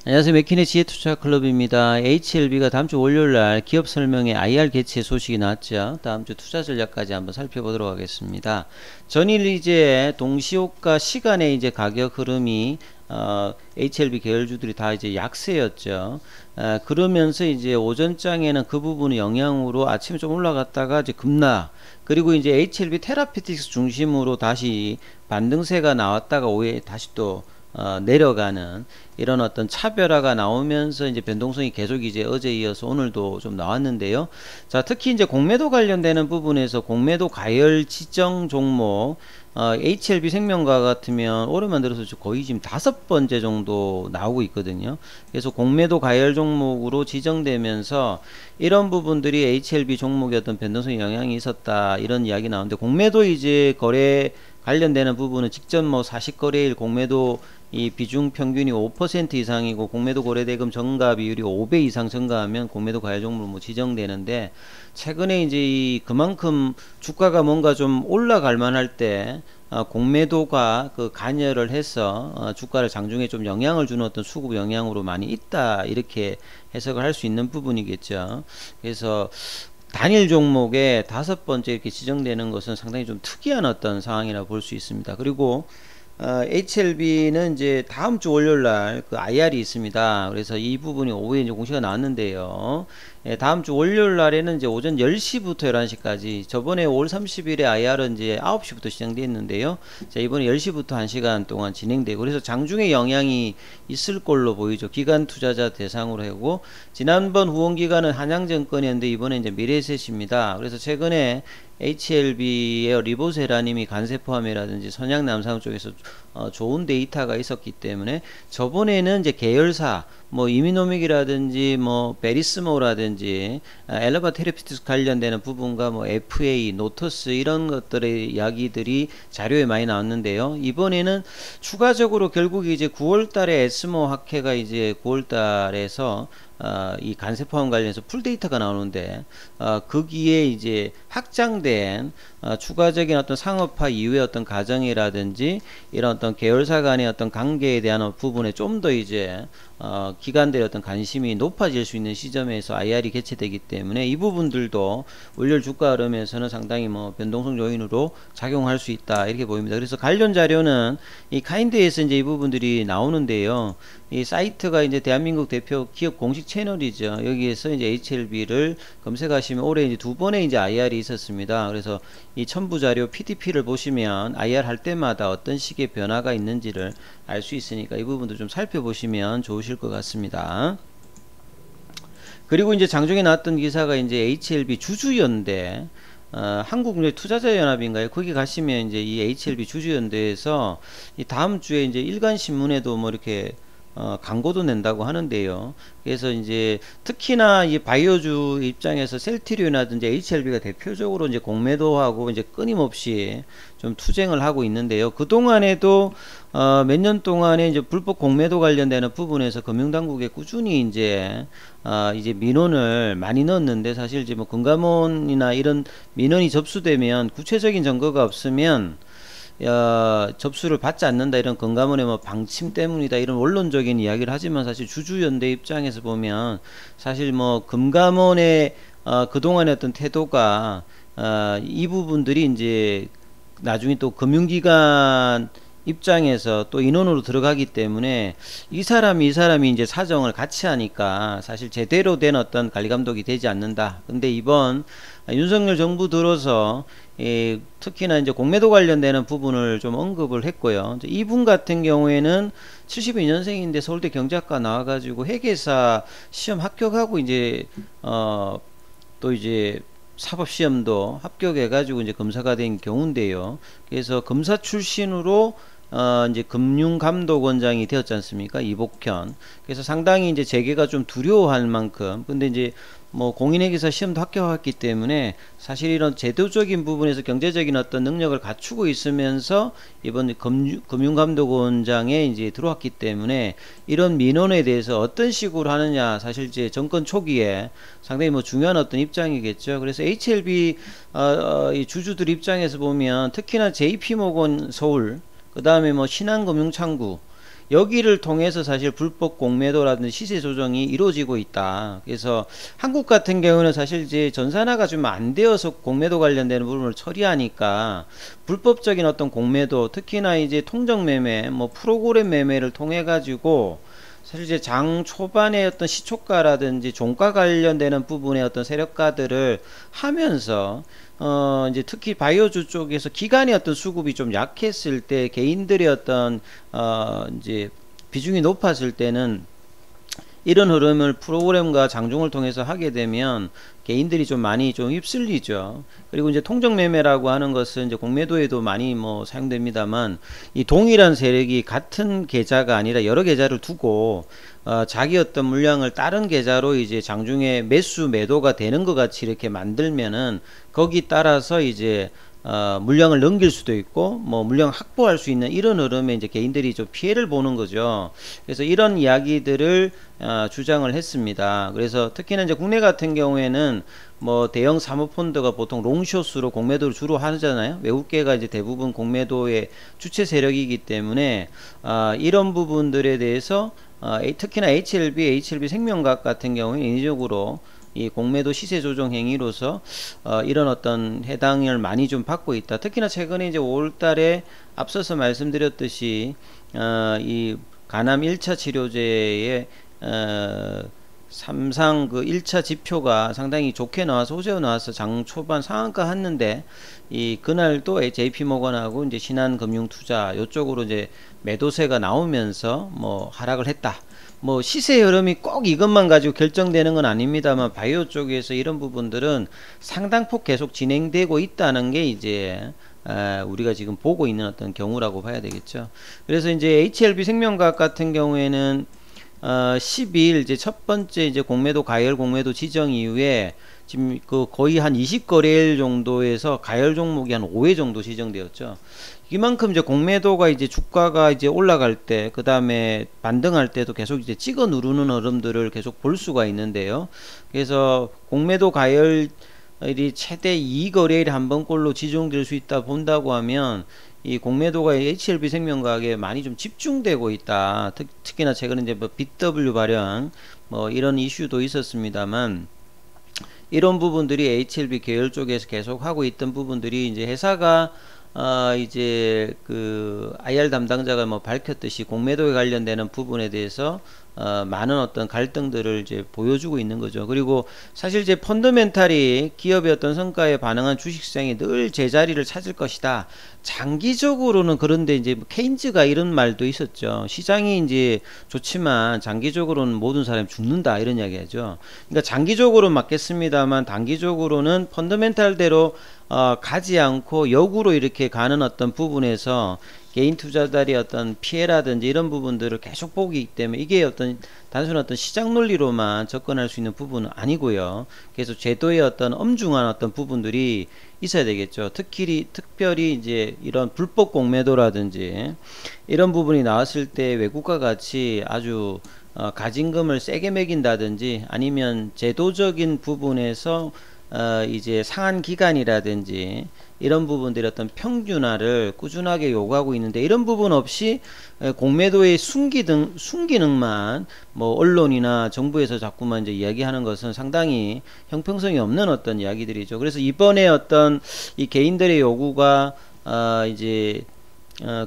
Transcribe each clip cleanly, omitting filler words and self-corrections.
안녕하세요. 맥키네 지혜투자클럽입니다. HLB가 다음주 월요일날 기업 설명회 IR 개최 소식이 나왔죠. 다음주 투자 전략까지 한번 살펴보도록 하겠습니다. 전일 이제 동시효과 시간에 이제 가격 흐름이 HLB 계열주들이 다 이제 약세였죠. 그러면서 이제 오전장에는 그 부분의 영향으로 아침에 좀 올라갔다가 이제 급락, 그리고 이제 HLB 테라피틱스 중심으로 다시 반등세가 나왔다가 오후에 다시 또 내려가는 이런 어떤 차별화가 나오면서 이제 변동성이 계속 이제 어제 이어서 오늘도 좀 나왔는데요. 자, 특히 이제 공매도 관련되는 부분에서 공매도 가열 지정 종목, HLB 생명과 같으면 올해만 들어서 거의 지금 5번째 정도 나오고 있거든요. 그래서 공매도 가열 종목으로 지정되면서 이런 부분들이 HLB 종목의 어떤 변동성에 영향이 있었다, 이런 이야기 나오는데, 공매도 이제 거래 관련되는 부분은 직전 뭐 40거래일 공매도 이 비중 평균이 5% 이상이고 공매도 거래대금 증가 비율이 5배 이상 증가하면 공매도 가열 종목으로 뭐 지정되는데, 최근에 이제 그만큼 주가가 뭔가 좀 올라갈 만할 때 공매도가 그 관여를 해서 주가를 장중에 좀 영향을 주는 어떤 수급 영향으로 많이 있다, 이렇게 해석을 할 수 있는 부분이겠죠. 그래서 단일 종목에 5번째 이렇게 지정되는 것은 상당히 좀 특이한 어떤 상황이라 볼 수 있습니다. 그리고 HLB는 이제 다음 주 월요일 날 그 IR이 있습니다. 그래서 이 부분이 오후에 이제 공시가 나왔는데요. 다음 주 월요일 날에는 이제 오전 10시부터 11시까지, 저번에 5월 30일에 IR은 이제 9시부터 시작됐는데요. 자, 이번에 10시부터 1시간 동안 진행되고, 그래서 장중에 영향이 있을 걸로 보이죠. 기관 투자자 대상으로 하고, 지난번 후원 기관은 한양증권이었는데 이번에 이제 미래에셋입니다. 그래서 최근에 HLB의 리보세라님이 간세포함이라든지 선양남상 쪽에서 좋은 데이터가 있었기 때문에, 저번에는 이제 계열사 뭐 이미노믹이라든지 뭐 베리스모라든지 엘레바 테라피틱스 관련되는 부분과 뭐 FA, 노터스 이런 것들의 이야기들이 자료에 많이 나왔는데요. 이번에는 추가적으로 결국 이제 9월달에 에스모 학회가 이제 9월달에서 이 간세포함 관련해서 풀데이터가 나오는데, 거기에 이제 확장된 추가적인 어떤 상업화 이후의 어떤 과정이라든지 이런 어떤 계열사 간의 어떤 관계에 대한 부분에 좀 더 이제 기관들의 어떤 관심이 높아질 수 있는 시점에서 IR이 개최되기 때문에, 이 부분들도 월요일 주가 흐름에서는 상당히 뭐 변동성 요인으로 작용할 수 있다, 이렇게 보입니다. 그래서 관련 자료는 이 카인드에서 이제 이 부분들이 나오는데요. 이 사이트가 이제 대한민국 대표 기업 공식 채널이죠. 여기에서 이제 HLB를 검색하시면 올해 이제 2번의 이제 IR이 있었습니다. 그래서 이 첨부 자료 PDP를 보시면 IR 할 때마다 어떤 식의 변화가 있는지를 알 수 있으니까 이 부분도 좀 살펴보시면 좋으실 것 같습니다. 그리고 이제 장중에 나왔던 기사가 이제 HLB 주주연대, 한국투자자연합인가요? 거기 가시면 이제 이 HLB 주주연대에서 이 다음 주에 이제 일간신문에도 뭐 이렇게 광고도 낸다고 하는데요. 그래서 이제 특히나 이 바이오주 입장에서 셀트리온이라든지 HLB가 대표적으로 이제 공매도하고 이제 끊임없이 좀 투쟁을 하고 있는데요. 그 동안에도 몇 년 동안에 이제 불법 공매도 관련되는 부분에서 금융당국에 꾸준히 이제 민원을 많이 넣었는데, 사실 이제 뭐 금감원이나 이런 민원이 접수되면 구체적인 증거가 없으면 접수를 받지 않는다, 이런 금감원의 뭐 방침 때문이다, 이런 원론적인 이야기를 하지만, 사실 주주연대 입장에서 보면 사실 뭐 금감원의 그동안의 어떤 태도가 이 부분들이 이제 나중에 또 금융기관 입장에서 또 인원으로 들어가기 때문에 이 사람이 이제 사정을 같이 하니까 사실 제대로 된 어떤 관리 감독이 되지 않는다. 근데 이번 윤석열 정부 들어서 특히나 이제 공매도 관련되는 부분을 좀 언급을 했고요. 이분 같은 경우에는 72년생인데 서울대 경제학과 나와가지고 회계사 시험 합격하고 이제 또 이제 사법시험도 합격해가지고 이제 검사가 된 경우인데요. 그래서 검사 출신으로 이제 금융감독원장이 되었지 않습니까? 이복현. 그래서 상당히 이제 재계가 좀 두려워할 만큼, 근데 이제 뭐 공인회계사 시험도 합격했기 때문에 사실 이런 제도적인 부분에서 경제적인 어떤 능력을 갖추고 있으면서 이번 금융감독원장에 이제 들어왔기 때문에, 이런 민원에 대해서 어떤 식으로 하느냐, 사실 이제 정권 초기에 상당히 뭐 중요한 어떤 입장이겠죠. 그래서 HLB 이 주주들 입장에서 보면 특히나 JP모건 서울, 그 다음에 뭐 신한금융창구, 여기를 통해서 사실 불법 공매도라든지 시세 조정이 이루어지고 있다. 그래서 한국 같은 경우는 사실 이제 전산화가 좀 안 되어서 공매도 관련되는 부분을 처리하니까 불법적인 어떤 공매도, 특히나 이제 통정 매매, 뭐 프로그램 매매를 통해 가지고 사실 이제 장 초반에 어떤 시초가라든지 종가 관련되는 부분의 어떤 세력가들을 하면서 이제 특히 바이오주 쪽에서 기관의 어떤 수급이 좀 약했을 때, 개인들의 어떤 이제 비중이 높았을 때는 이런 흐름을 프로그램과 장중을 통해서 하게 되면 개인들이 좀 많이 좀 휩쓸리죠. 그리고 이제 통정 매매라고 하는 것은 이제 공매도에도 많이 뭐 사용됩니다만, 이 동일한 세력이 같은 계좌가 아니라 여러 계좌를 두고 자기 어떤 물량을 다른 계좌로 이제 장중에 매수 매도가 되는 것 같이 이렇게 만들면은 거기 따라서 이제 물량을 넘길 수도 있고 뭐 물량 확보할 수 있는 이런 흐름에 이제 개인들이 좀 피해를 보는 거죠. 그래서 이런 이야기들을 주장을 했습니다. 그래서 특히나 이제 국내 같은 경우에는 뭐 대형 사모펀드가 보통 롱숏으로 공매도를 주로 하잖아요. 외국계가 이제 대부분 공매도의 주체 세력이기 때문에 이런 부분들에 대해서 특히나 HLB 생명각 같은 경우에 인위적으로 이 공매도 시세 조정 행위로서 이런 어떤 해당을 많이 좀 받고 있다. 특히나 최근에 이제 5월달에 앞서서 말씀드렸듯이 이 간암 1차 치료제의 삼상 그 1차 지표가 상당히 좋게 나와서 호재가 나와서 장 초반 상한가 했는데, 이 그날도 JP모건하고 이제 신한금융투자 요쪽으로 이제 매도세가 나오면서 뭐 하락을 했다. 뭐 시세 흐름이 꼭 이것만 가지고 결정되는 건 아닙니다만, 바이오 쪽에서 이런 부분들은 상당폭 계속 진행되고 있다는 게 이제 우리가 지금 보고 있는 어떤 경우라고 봐야 되겠죠. 그래서 이제 HLB 생명과학 같은 경우에는 12일 이제 첫 번째 이제 공매도 가열 공매도 지정 이후에 지금 그 거의 한 20거래일 정도에서 가열 종목이 한 5회 정도 지정되었죠. 이만큼 이제 공매도가 이제 주가가 이제 올라갈 때, 그 다음에 반등할 때도 계속 이제 찍어 누르는 흐름들을 계속 볼 수가 있는데요. 그래서 공매도 가열이 최대 2거래일에 한 번꼴로 지정될 수 있다 본다고 하면, 이 공매도가 HLB 생명과학에 많이 좀 집중되고 있다. 특히나 최근에 이제 뭐 BW 발행 뭐 이런 이슈도 있었습니다만, 이런 부분들이 HLB 계열 쪽에서 계속 하고 있던 부분들이 이제 회사가 이제 그 IR 담당자가 뭐 밝혔듯이 공매도에 관련되는 부분에 대해서 많은 어떤 갈등들을 이제 보여주고 있는 거죠. 그리고 사실 이제 펀더멘탈이 기업의 어떤 성과에 반응한 주식시장이 늘 제자리를 찾을 것이다. 장기적으로는, 그런데 이제 케인즈가 이런 말도 있었죠. 시장이 이제 좋지만 장기적으로는 모든 사람이 죽는다, 이런 이야기하죠. 그러니까 장기적으로 맞겠습니다만 단기적으로는 펀더멘탈대로 가지 않고 역으로 이렇게 가는 어떤 부분에서 개인 투자자들이 어떤 피해라든지 이런 부분들을 계속 보기 때문에 이게 어떤 단순한 어떤 시장 논리로만 접근할 수 있는 부분은 아니고요. 그래서 제도의 어떤 엄중한 어떤 부분들이 있어야 되겠죠. 특별히 이제 이런 불법 공매도라든지 이런 부분이 나왔을 때 외국과 같이 아주 가징금을 세게 매긴다든지 아니면 제도적인 부분에서 이제 상한 기간이라든지 이런 부분들이 어떤 평균화를 꾸준하게 요구하고 있는데, 이런 부분 없이 공매도의 순기능만 뭐 언론이나 정부에서 자꾸만 이제 이야기하는 것은 상당히 형평성이 없는 어떤 이야기들이죠. 그래서 이번에 어떤 이 개인들의 요구가 이제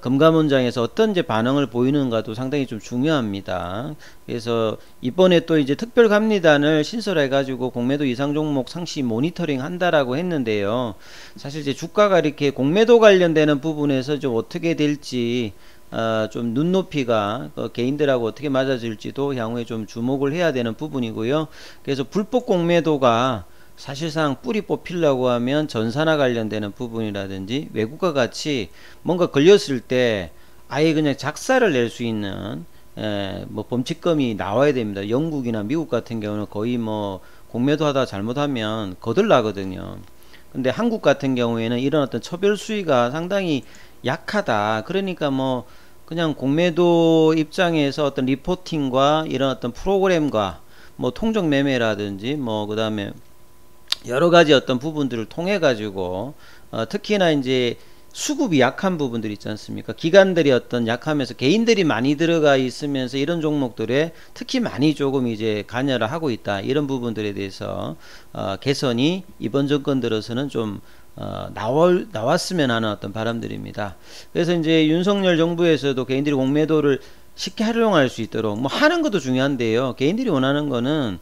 금감원장에서 어떤 이제 반응을 보이는가도 상당히 좀 중요합니다. 그래서 이번에 또 이제 특별감리단을 신설해 가지고 공매도 이상 종목 상시 모니터링 한다라고 했는데요. 사실 이제 주가가 이렇게 공매도 관련되는 부분에서 좀 어떻게 될지 좀 눈높이가 개인들하고 어떻게 맞아질지도 향후에 좀 주목을 해야 되는 부분이고요. 그래서 불법 공매도가 사실상 뿌리 뽑히려고 하면 전산화 관련되는 부분이라든지 외국과 같이 뭔가 걸렸을 때 아예 그냥 작사를 낼 수 있는 뭐 범칙금이 나와야 됩니다. 영국이나 미국 같은 경우는 거의 뭐 공매도 하다 잘못하면 거들나거든요. 근데 한국 같은 경우에는 이런 어떤 처벌 수위가 상당히 약하다. 그러니까 뭐 그냥 공매도 입장에서 어떤 리포팅과 이런 어떤 프로그램과 뭐 통정 매매라든지 뭐 그 다음에 여러 가지 어떤 부분들을 통해 가지고 특히나 이제 수급이 약한 부분들 있지 않습니까? 기관들이 어떤 약하면서 개인들이 많이 들어가 있으면서 이런 종목들에 특히 많이 조금 이제 관여를 하고 있다. 이런 부분들에 대해서 개선이 이번 정권 들어서는 좀 나왔으면 하는 어떤 바람들입니다. 그래서 이제 윤석열 정부에서도 개인들이 공매도를 쉽게 활용할 수 있도록 뭐 하는 것도 중요한데요. 개인들이 원하는 거는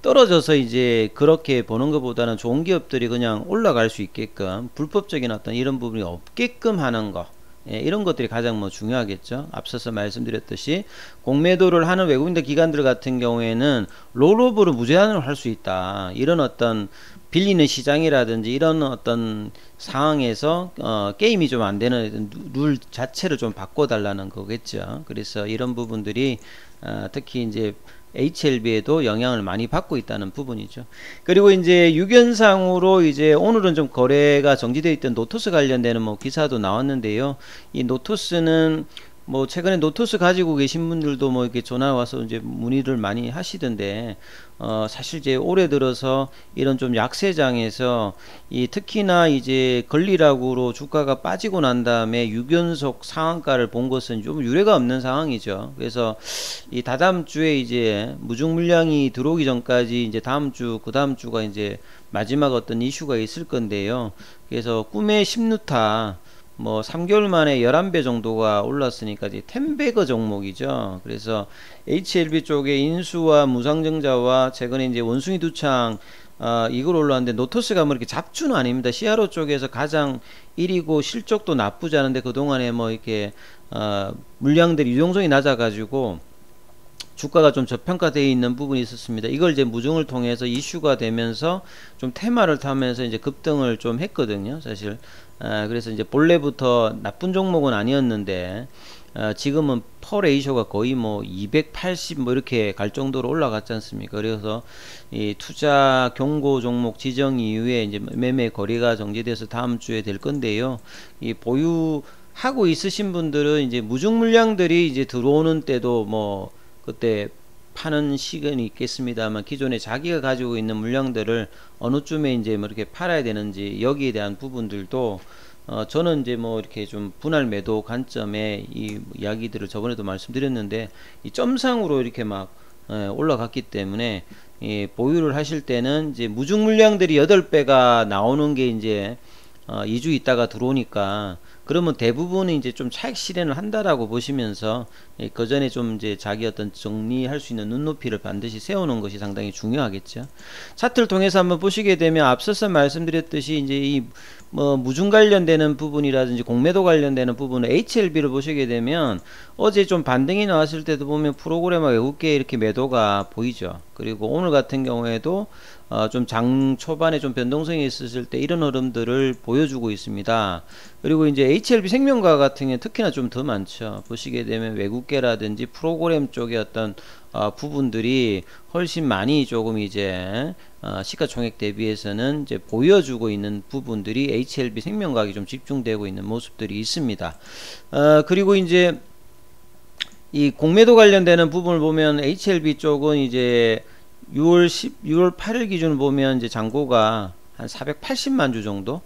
떨어져서 이제 그렇게 보는 것보다는 좋은 기업들이 그냥 올라갈 수 있게끔 불법적인 어떤 이런 부분이 없게끔 하는 거, 예, 이런 것들이 가장 뭐 중요하겠죠. 앞서서 말씀드렸듯이 공매도를 하는 외국인들 기관들 같은 경우에는 롤오버로 무제한으로 할 수 있다. 이런 어떤 빌리는 시장이라든지 이런 어떤 상황에서 게임이 좀 안 되는 룰 자체를 좀 바꿔달라는 거겠죠. 그래서 이런 부분들이 특히 이제 HLB에도 영향을 많이 받고 있다는 부분이죠. 그리고 이제 유견상으로 이제 오늘은 좀 거래가 정지되어 있던 노토스 관련되는 뭐 기사도 나왔는데요. 이 노토스는 뭐 최근에 노토스 가지고 계신 분들도 뭐 이렇게 전화 와서 이제 문의를 많이 하시던데 사실 이제 올해 들어서 이런 좀 약세장에서 이 특히나 이제 권리락으로 주가가 빠지고 난 다음에 유견속 상한가를 본 것은 좀 유례가 없는 상황이죠. 그래서 이 다다음 주에 이제 무중 물량이 들어오기 전까지 이제 다음 주 그 다음 주가 이제 마지막 어떤 이슈가 있을 건데요. 그래서 꿈의 10루타 뭐 3개월 만에 11배 정도가 올랐으니까 이제 텐베거 종목이죠. 그래서 HLB 쪽에 인수와 무상증자와 최근에 이제 원숭이 두창 이걸 올라왔는데 노토스가 뭐 이렇게 잡주는 아닙니다. CRO 쪽에서 가장 1위고 실적도 나쁘지 않은데 그동안에 뭐 이렇게 물량들이 유동성이 낮아가지고 주가가 좀 저평가되어 있는 부분이 있었습니다. 이걸 이제 무중을 통해서 이슈가 되면서 좀 테마를 타면서 이제 급등을 좀 했거든요. 사실 그래서 이제 본래부터 나쁜 종목은 아니었는데 지금은 퍼 레이쇼가 거의 뭐 280 뭐 이렇게 갈 정도로 올라갔지 않습니까? 그래서 이 투자 경고 종목 지정 이후에 이제 매매 거래가 정지돼서 다음 주에 될 건데요. 이 보유하고 있으신 분들은 이제 무중 물량들이 이제 들어오는 때도 뭐 그때 파는 시간이 있겠습니다만 기존에 자기가 가지고 있는 물량들을 어느 쯤에 이제 뭐 이렇게 팔아야 되는지 여기에 대한 부분들도 저는 이제 뭐 이렇게 좀 분할 매도 관점에 이 이야기들을 저번에도 말씀드렸는데 이 점상으로 이렇게 막 올라갔기 때문에 보유를 하실 때는 이제 무중 물량들이 8배가 나오는 게 이제 2주 있다가 들어오니까 그러면 대부분은 이제 좀 차익 실현을 한다라고 보시면서 그 전에 좀 이제 자기 어떤 정리할 수 있는 눈높이를 반드시 세우는 것이 상당히 중요하겠죠. 차트를 통해서 한번 보시게 되면 앞서서 말씀드렸듯이 이제 이 뭐 무중 관련되는 부분이라든지 공매도 관련되는 부분은 HLB를 보시게 되면 어제 좀 반등이 나왔을 때도 보면 프로그래머 외국계 이렇게 매도가 보이죠. 그리고 오늘 같은 경우에도 좀 장 초반에 좀 변동성이 있었을 때 이런 흐름들을 보여주고 있습니다. 그리고 이제 HLB 생명과 같은 경우는 특히나 좀 더 많죠. 보시게 되면 외국계라든지 프로그램 쪽의 어떤 부분들이 훨씬 많이 조금 이제 시가총액 대비해서는 이제 보여주고 있는 부분들이 HLB 생명과학이 좀 집중되고 있는 모습들이 있습니다. 그리고 이제 이 공매도 관련되는 부분을 보면 HLB 쪽은 이제 6월 8일 기준으로 보면 이제 잔고가 한 480만 주 정도.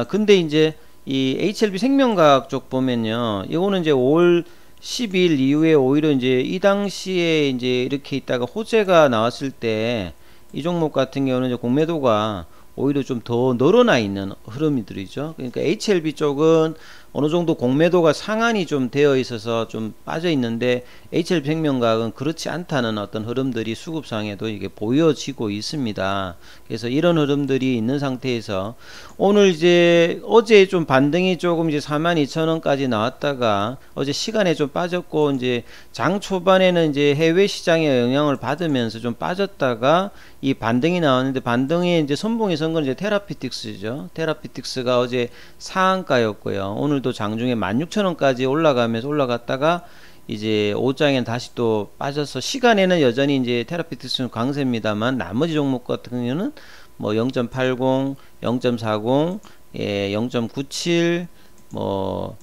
근데 이제 이 HLB 생명과학 쪽 보면요. 이거는 이제 5월 10일 이후에 오히려 이제 이 당시에 이제 이렇게 있다가 호재가 나왔을 때 이 종목 같은 경우는 이제 공매도가 오히려 좀 더 늘어나 있는 흐름이들이죠. 그러니까 HLB 쪽은 어느 정도 공매도가 상한이 좀 되어 있어서 좀 빠져 있는데 HLB 생명과학은 그렇지 않다는 어떤 흐름들이 수급상에도 이게 보여지고 있습니다. 그래서 이런 흐름들이 있는 상태에서 오늘 이제 어제 좀 반등이 조금 이제 42,000원까지 나왔다가 어제 시간에 좀 빠졌고 이제 장 초반에는 이제 해외 시장의 영향을 받으면서 좀 빠졌다가 이 반등이 나왔는데 반등에 이제 선봉이 선 건 이제 테라피틱스죠. 테라피틱스가 어제 상한가였고요. 오늘도 장중에 16,000원까지 올라가면서 올라갔다가 이제 오장엔 다시 또 빠져서 시간에는 여전히 이제 테라피틱스는 강세입니다만 나머지 종목 같은 경우는 뭐 0.80, 0.40, 예, 0.97, 뭐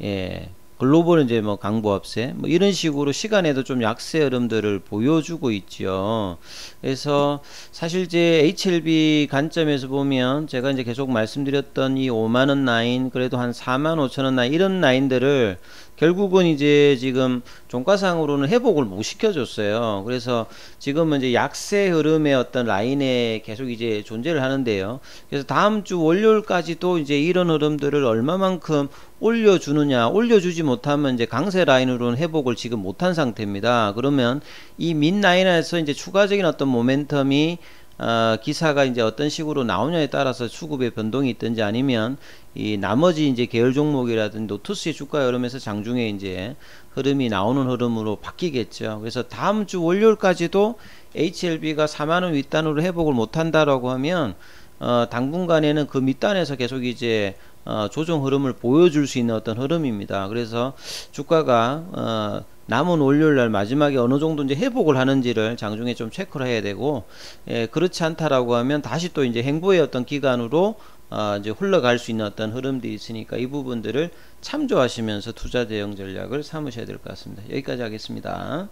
예, 글로벌은 이제 뭐 강보합세 뭐 이런 식으로 시간에도 좀 약세 흐름들을 보여주고 있죠. 그래서 사실 이제 HLB 관점에서 보면 제가 이제 계속 말씀드렸던 이 5만원 라인, 그래도 한 4만 5천원 라인, 이런 라인들을 결국은 이제 지금 종가상으로는 회복을 못 시켜줬어요. 그래서 지금은 이제 약세 흐름의 어떤 라인에 계속 이제 존재를 하는데요. 그래서 다음 주 월요일까지도 이제 이런 흐름들을 얼마만큼 올려주느냐, 올려주지 못하면 이제 강세 라인으로는 회복을 지금 못한 상태입니다. 그러면 이 민 라인에서 이제 추가적인 어떤 모멘텀이 기사가 이제 어떤 식으로 나오냐에 따라서 수급의 변동이 있든지, 아니면 이 나머지 이제 계열 종목이라든지 노투스의 주가 흐름에서 장중에 이제 흐름이 나오는 흐름으로 바뀌겠죠. 그래서 다음 주 월요일까지도 HLB가 4만원 윗단으로 회복을 못한다라고 하면 당분간에는 그 밑단에서 계속 이제 조정 흐름을 보여줄 수 있는 어떤 흐름입니다. 그래서 주가가 남은 월요일날 마지막에 어느 정도 이제 회복을 하는지를 장중에 좀 체크를 해야 되고, 그렇지 않다라고 하면 다시 또 이제 행보의 어떤 기간으로 이제 흘러갈 수 있는 어떤 흐름들이 있으니까 이 부분들을 참조하시면서 투자 대응 전략을 삼으셔야 될 것 같습니다. 여기까지 하겠습니다.